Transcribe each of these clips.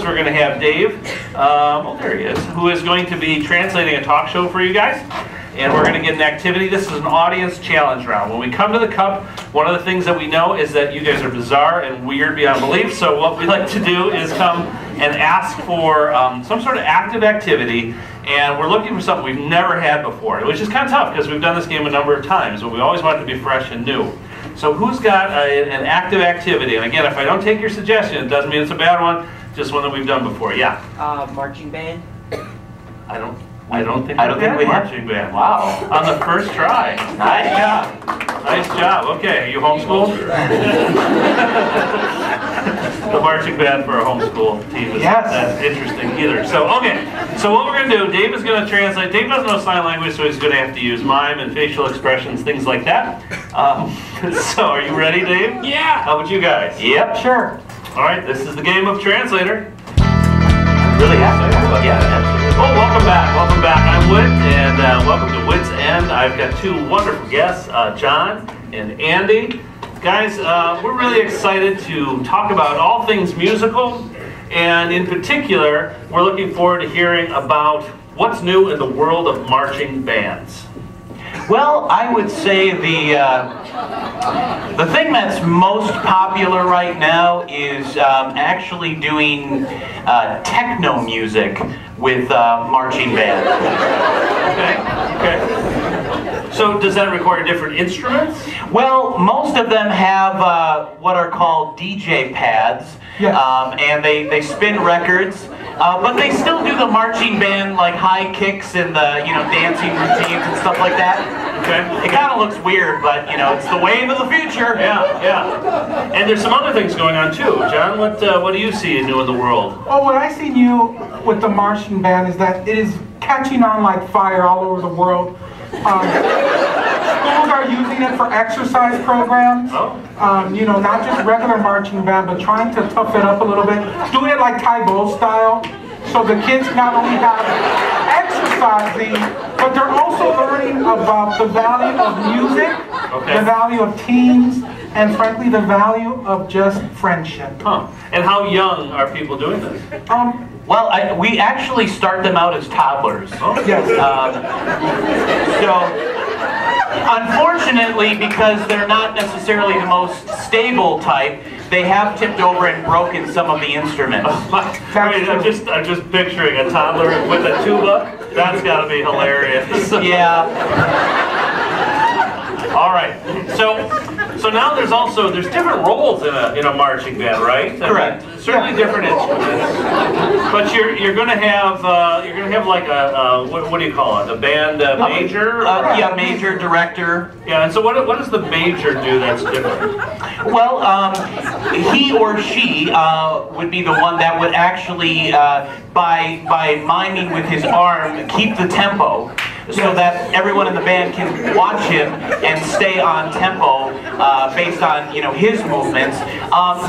is we're going to have Dave, oh there he is, who is going to be translating a talk show for you guys. And we're going to get an activity. This is an audience challenge round. When we come to the cup, one of the things that we know is that you guys are bizarre and weird beyond belief. So what we like to do is come and ask for some sort of active activity. And we're looking for something we've never had before, which is kind of tough because we've done this game a number of times, but we always want it to be fresh and new. So who's got an active activity? And again, if I don't take your suggestion, it doesn't mean it's a bad one, just one that we've done before. Yeah? Marching band? I don't think we have marching band. Wow. On the first try. Nice job. Nice job. Okay, are you homeschooled? The marching band for a homeschool team is that's interesting either. So, okay. So what we're going to do, Dave is going to translate. Dave doesn't know sign language, so he's going to have to use mime and facial expressions, things like that. So are you ready, Dave? Yeah. How about you guys? Yep, sure. All right, this is the game of Translator. Really happy. Yeah, absolutely. Oh, welcome back. Welcome back. I'm Whit, and welcome to Whit's End. I've got two wonderful guests, John and Andy. Guys, we're really excited to talk about all things musical, and in particular, we're looking forward to hearing about what's new in the world of marching bands. Well, I would say the thing that's most popular right now is actually doing techno music with marching band. Okay. So does that require different instruments? Well, most of them have what are called DJ pads, and they spin records. But they still do the marching band, like high kicks and the dancing routines and stuff like that. Okay. It kind of looks weird, but it's the wave of the future. Yeah. And there's some other things going on too. John, what do you see new in the world? Oh, what I see new with the marching band is that it is catching on like fire all over the world. Schools are using it for exercise programs. Not just regular marching band, but trying to tough it up a little bit. Doing it like Taebo style, so the kids not only have exercising, but they're also learning about the value of music, the value of teams, and frankly, the value of just friendship. And how young are people doing this? Well, we actually start them out as toddlers. Yes. So, unfortunately, because they're not necessarily the most stable type, they have tipped over and broken some of the instruments. I'm just picturing a toddler with a tuba. That's got to be hilarious. Yeah. All right. So now there's different roles in a marching band, right? Correct. I mean, certainly different instruments. But you're going to have like a what do you call it? A band major? Yeah, major, director. Yeah. And so what does the major do that's different? Well, he or she would be the one that would actually, by miming with his arm, keep the tempo, so that everyone in the band can watch him and stay on tempo based on his movements.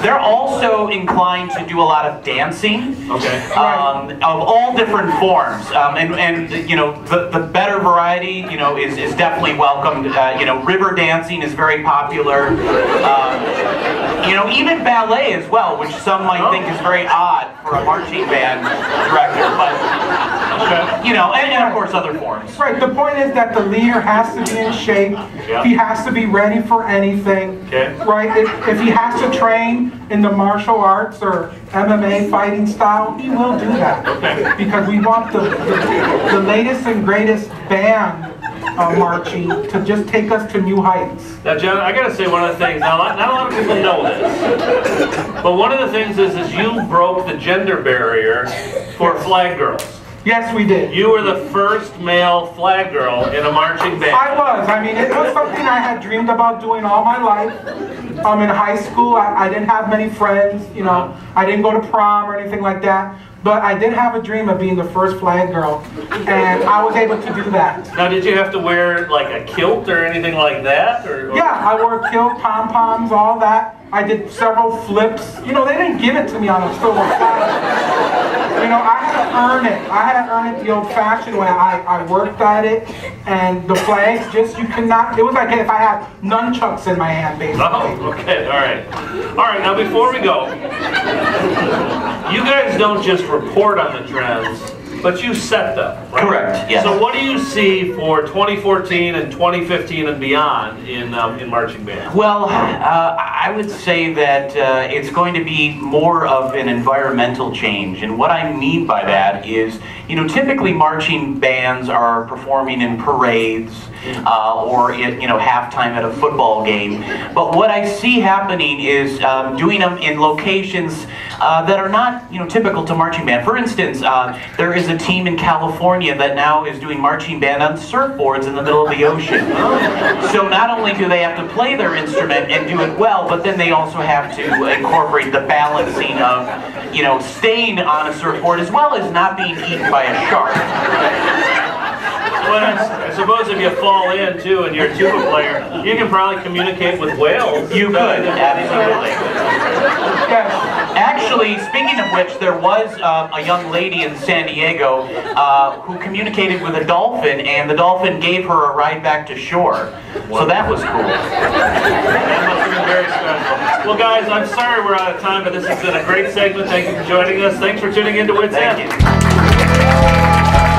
They're also inclined to do a lot of dancing, of all different forms, and the better variety is definitely welcomed. River dancing is very popular. Even ballet as well, which some might think is very odd for a marching band director, but and of course other forms. Right, the point is that the leader has to be in shape. He has to be ready for anything. Right, if he has to train in the martial arts or MMA fighting style, he will do that. Because we want the latest and greatest band marching to just take us to new heights. Now, John, I got to say one of the things. Now, not a lot of people know this, but one of the things is you broke the gender barrier for flag girls. Yes, we did. You were the first male flag girl in a marching band. I was. I mean, it was something I had dreamed about doing all my life. In high school, I didn't have many friends. I didn't go to prom or anything like that. But I did have a dream of being the first flag girl, and I was able to do that. Now, did you have to wear like a kilt or anything like that? Or? Yeah, I wore a kilt, pom-poms, all that. I did several flips. They didn't give it to me on a silver platter. You know, I had to earn it. I had to earn it the old-fashioned way. I worked at it, and the flags just, you cannot, it was like if I had nunchucks in my hand, basically. Oh, okay, all right. All right, now before we go, you guys don't just report on the trends, but you set them, right? Correct, yes. So what do you see for 2014 and 2015 and beyond in marching band? Well, I would say that it's going to be more of an environmental change. And what I mean by that is, you know, typically marching bands are performing in parades or at, you know, halftime at a football game. But what I see happening is doing them in locations that are not, you know, typical to marching band. For instance, there is a team in California that now is doing marching band on surfboards in the middle of the ocean. So not only do they have to play their instrument and do it well, but then they also have to incorporate the balancing of, you know, staying on a surfboard as well as not being eaten by a shark. Well, I suppose if you fall in too and you're a tuba player, you can probably communicate with whales. You could, absolutely. Actually, speaking of which, there was a young lady in San Diego who communicated with a dolphin, and the dolphin gave her a ride back to shore. So that was cool. That must have been very special. Well, guys, I'm sorry we're out of time, but this has been a great segment. Thank you for joining us. Thanks for tuning in to Wits End. Thank you.